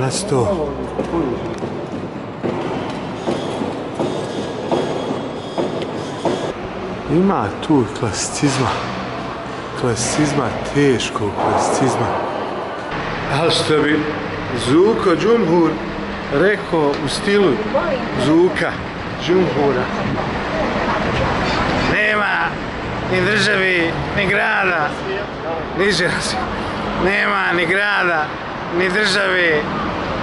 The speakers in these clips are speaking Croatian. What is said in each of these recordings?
danas to. Ima tu klasicizma, teškog klasicizma. Ali što bi Zuko Džumhur rekao u stilu Zuka Džumhura. Nema ni državi, ni grada, nema ni grada, ni države,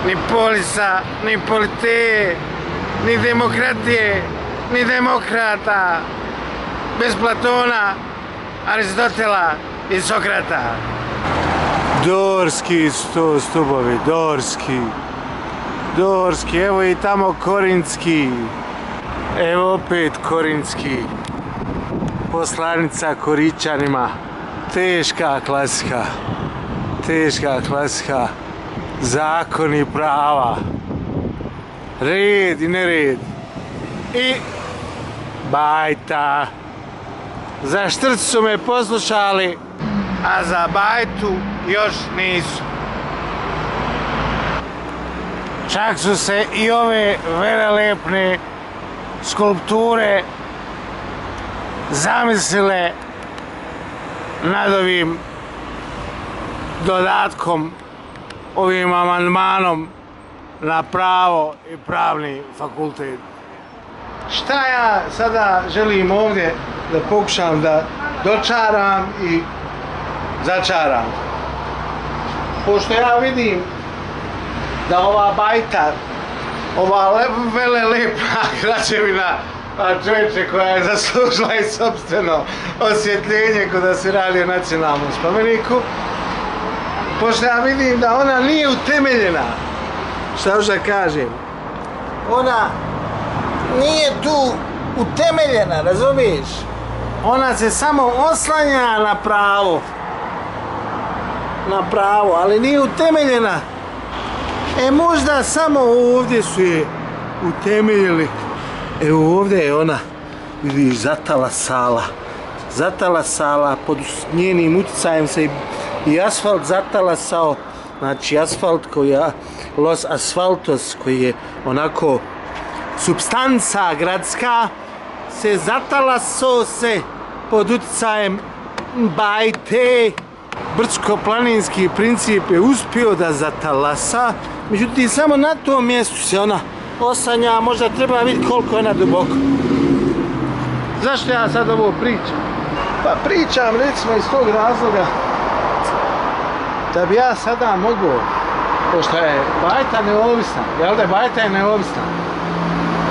ni polisa, ni politeje, ni demokratije, ni demokrata, bez Platona, Aristotela i Sokrata. Dorski su to stubovi, Dorski, evo i tamo Korinski, evo opet Korinski, poslanica Koričanima, teška klasika, zakon i prava, red i nered i bajta. Za štrc su me poslušali, a za bajtu još nisu. Čak su se i ove velelepne skulpture zamislile nad ovim dodatkom, ovim amandmanom na pravo i pravni fakultet. Šta ja sada želim ovdje da pokušam da dočaram i začaram? Pošto ja vidim da ova bajta, ova velelepa građevina, a čovječe, koja je zaslužila i sopstveno osvjetljenje kada se radi o nacionalnom spomeniku, pošto ja vidim da ona nije utemeljena, šta už da kažem, ona nije tu utemeljena, razumiješ? Ona se samo oslanja na pravo, ali nije utemeljena. Možda samo ovdje su je utemeljili. Evo ovdje je ona, vidiš, zatala sala, pod njenim utjecajem se i asfalt zatalasao, znači asfalt koji je los asfaltos, koji je onako supstanca gradska, se zatalasao se pod utjecajem bajte. Brdsko-planinski princip je uspio da zatalasa, međutim samo na tom mjestu se ona osanja, možda treba vidjeti koliko je ona duboko. Zašto ja sad ovo pričam? Pa pričam recimo iz tog razloga da bi ja sada mogao, pošto je bajta neovisna, jel da bajta je neovisna,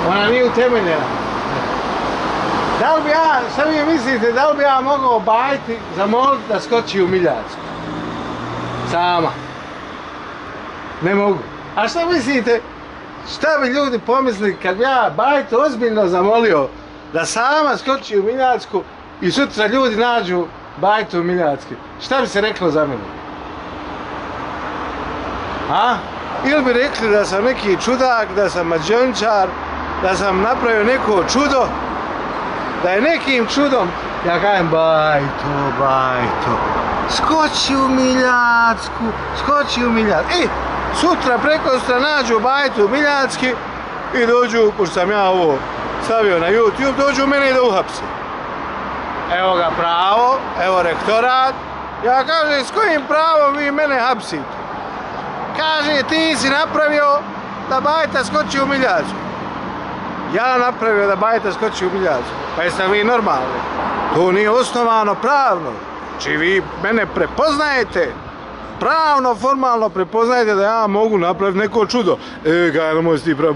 ona nije utemeljena. Da li bi ja, šta vi mislite, da li bi ja mogao bajti zamoliti da skoči u Miljacku? Sama. Ne mogu. A šta mislite, šta bi ljudi pomislili kad bi ja bajtu ozbiljno zamolio da sama skoči u Miljacku i sutra ljudi nađu bajtu u Miljacki? Šta bi se reklo za mene? A? Ili bi rekli da sam neki čudak, da sam mađončar, da sam napravio neko čudo, da je nekim čudom, ja kažem bajto, skoči u Miljacku. Sutra prekosutra nađu bajtu u Miljacki i dođu, pošto sam ja ovo stavio na YouTube, dođu mene da uhapse. Evo ga pravo, evo rektorat, ja kažem, s kojim pravom vi mene hapsite? Kaže, ti si napravio da bajta skoči u Miljacku. Ja napravio da bajta skoči u Miljacku. Pa jeste vi normalni? To nije osnovano pravno. Znači vi mene prepoznajete, pravno, formalno prepoznajete da ja mogu napraviti neko čudo. Kaj, nemoj si ti pravi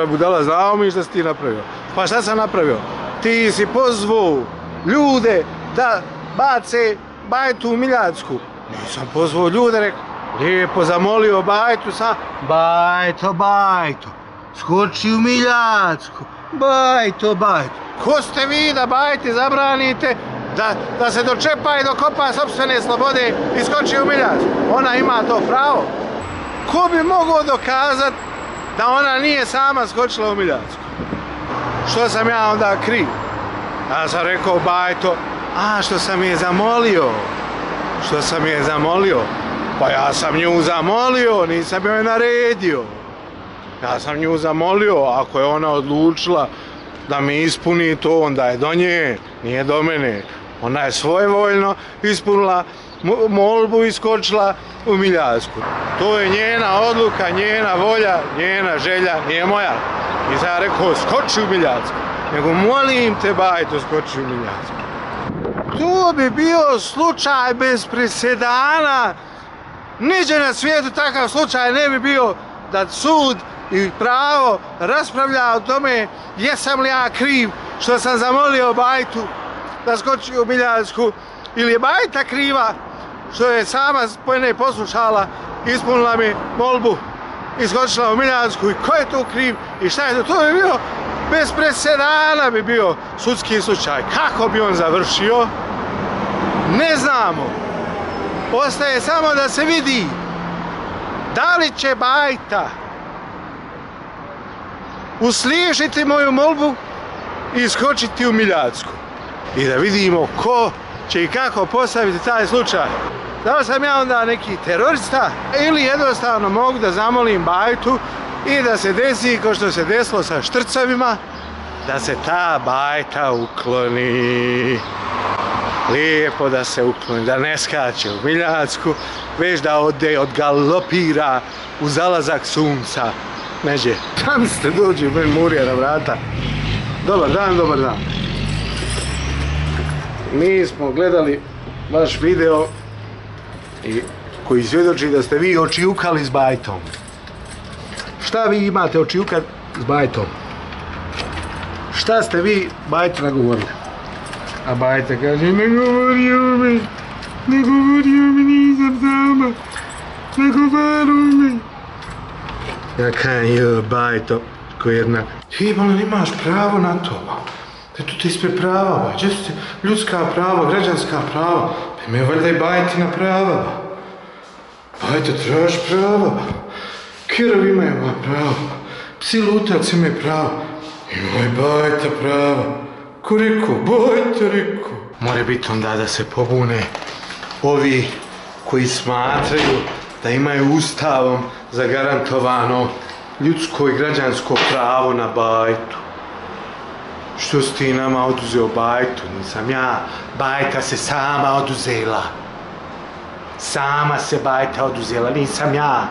budala, znao mi šta si ti napravio. Pa šta sam napravio? Ti si pozvao ljude da bace bajtu u Miljacku. Nisam pozvao ljude, rekao, lijepo zamolio bajtu sam, bajto, skoči u Miljacku, bajto. Ko ste vi da bajti zabranite da se dočepa i dokopa sopstvene slobode i skoči u Miljacku? Ona ima to pravo. Ko bi mogao dokazati da ona nije sama skočila u Miljacku? Što sam ja onda kriv? Ja sam rekao bajto, što sam je zamolio. Pa ja sam nju zamolio, nisam joj naredio. Ja sam nju zamolio, ako je ona odlučila da mi ispuni to, onda je do nje, nije do mene. Ona je svojevoljno ispunila molbu i skočila u Miljacku. To je njena odluka, njena volja, njena želja, nije moja. I sam ja rekao, skoči u Miljacku. Nego molim te, bajto, skoči u Miljacku. To bi bio slučaj bez presedana. Niđe na svijetu takav slučaj ne bi bio da sud i pravo raspravlja o tome jesam li ja kriv što sam zamolio bajtu da skoči u Miljacku ili je bajta kriva što je sama mene poslušala, ispunila mi molbu i skočila u Miljacku i ko je tu kriv i šta je to? To bi bio bez presedana bi bio sudski slučaj. Kako bi on završio? Ne znamo. Ostaje samo da se vidi da li će bajta uslišiti moju molbu i skočiti u Miljacku. I da vidimo ko će i kako postaviti taj slučaj. Da li sam ja onda neki terorista ili jednostavno mogu da zamolim bajtu i da se desi kao što se desilo sa Štrcevima, da se ta bajta ukloni. Lijepo da se ukloni, da ne skače u Miljacku, već da odgalopira u zalazak sunca. Neđe, tam ste dođi, ben murija na vrata. Dobar dan, dobar dan. Mi smo gledali vaš video koji svjedoči da ste vi očijukali s bajtom. Šta vi imate očijukat s bajtom? Šta ste vi bajtu nagovorili? A bajta kaže, ne govorio mi, nisam sama, ne govoruj mi. Ja kažem, jo, bajto, ko jedna. Ti, bolan, imaš pravo na to, ba. Tu ti ispred prava, ba. Gdje su ti ljudska prava, građanska prava? Pa imaju valjda i bajtina prava, ba. Bajta, trebaš prava, ba. Kirovi imaju prava, ba. Psi lutac imaju prava. Imaj bajta prava. Ko rekao? Bajta rekao. More biti onda da se pobune ovi koji smatraju da imaju ustavom zagarantovano ljudsko i građansko pravo na bajtu. Što si ti nama oduzeo bajtu? Nisam ja. Bajta se sama oduzela. Sama se bajta oduzela, nisam ja.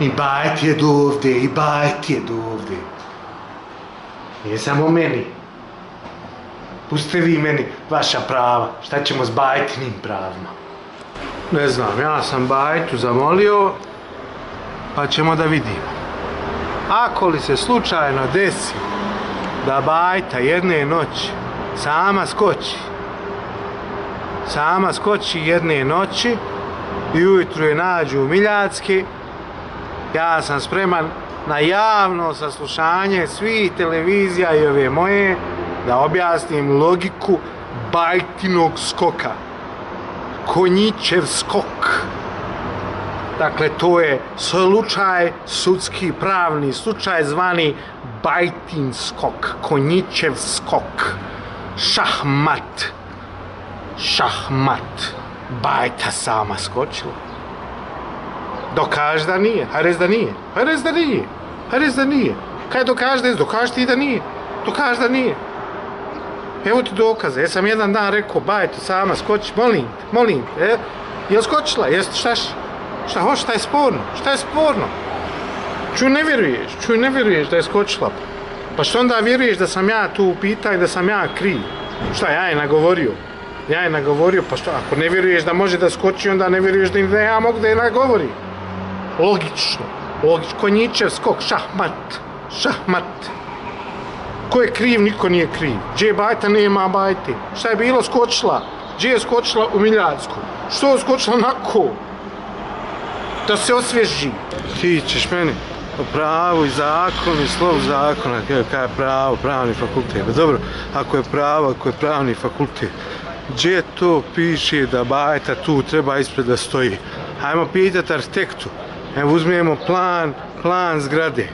I bajt je dovde, i bajt je dovde. Nije samo meni. Pustite vi meni vaša prava. Šta ćemo s bajtinim pravima? Ne znam, ja sam bajtu zamolio, pa ćemo da vidimo. Ako li se slučajno desi da bajta jedne noći sama skoči jedne noći i ujutru je nađu u Miljacki, ja sam spreman na javno saslušanje svih televizija i ove moje da objasnim logiku bajtinog skoka. Konjićev skok. Dakle, to je slučaj, sudski, pravni slučaj zvani bajtin skok. Konjićev skok. Šahmat. Šahmat. Bajta sama skočila. Dokaž da nije. Harez da nije. Harez da nije. Harez da nije. Kaj dokaž da je? Dokaž ti da nije. Dokaž da nije. Evo ti dokaze. Ja sam jedan dan rekao, bajta sama skoči. Molim te. Jel skočila? Šta hoće? Šta je sporno? Šta je sporno? Čuj ne vjeruješ da je skočila. Pa što onda vjeruješ da sam ja tu upitao i da sam ja kriv? Šta, ja je nagovorio? Pa što, ako ne vjeruješ da može da skoči, onda ne vjeruješ da ja mogu da je nagovorim. Logično. Konjićev skok, šahmat. Ko je kriv, niko nije kriv. Gdje je bajta, nema bajte. Šta je bilo, skočila? Gdje je skočila? U Miljacku. Što je skočila nako? Da se osvježi. Ti ćeš meni o pravu i zakonu i slovu zakona, kada je pravo, pravni fakultet. Dobro, ako je pravni fakultet, gdje to piše da bajta tu treba ispred da stoji? Hajmo pitati arhitektu. Evo uzmijemo plan zgrade.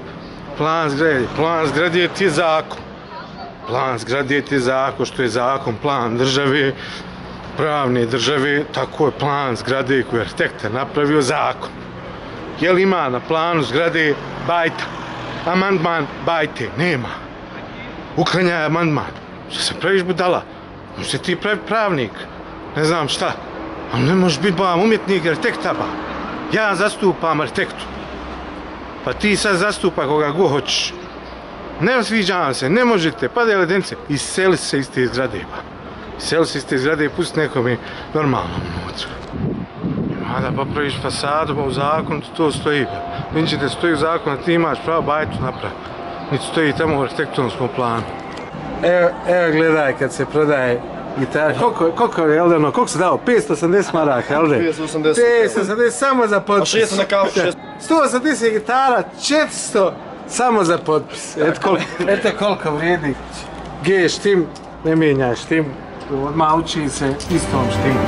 Plan zgrade ti je zakon. Plan zgrade ti je zakon, što je zakon, plan države. pravne države, tako je plan zgrade koju je arhitekta napravio zakon. Jel ima na planu zgrade bajta? Amandman bajte? Nema. Uklanjaj amandman. Što se praviš budala? Možeš ti pravi pravnik. Ne znam šta. Ali ne možeš biti umjetnik arhitekta ba. Ja zastupam arhitektu. Pa ti sad zastupa koga go hoćeš. Ne sviđam se, ne možete, padaju ledenice. Iseli se iz te zgrade ba. Iseli se iz te zgrade i pusti nekome normalno unutra. A da popraviš fasadu, u zakonu to stoji. Vidite da stoji u zakonu, ti imaš pravo bajtu napraviti. Niti stoji tamo u arhitektonskom planu. Evo gledaj kad se prodaje gitara. Koliko je Eldeno, koliko se dao? 580 maraka, Elde? 580. 580 samo za potpis. A 600 na kafu, 180 gitara, 400 samo za potpis. Eto koliko vrijedi. G štim, ne mijenjaj štim. Odmah uči se istom štimu.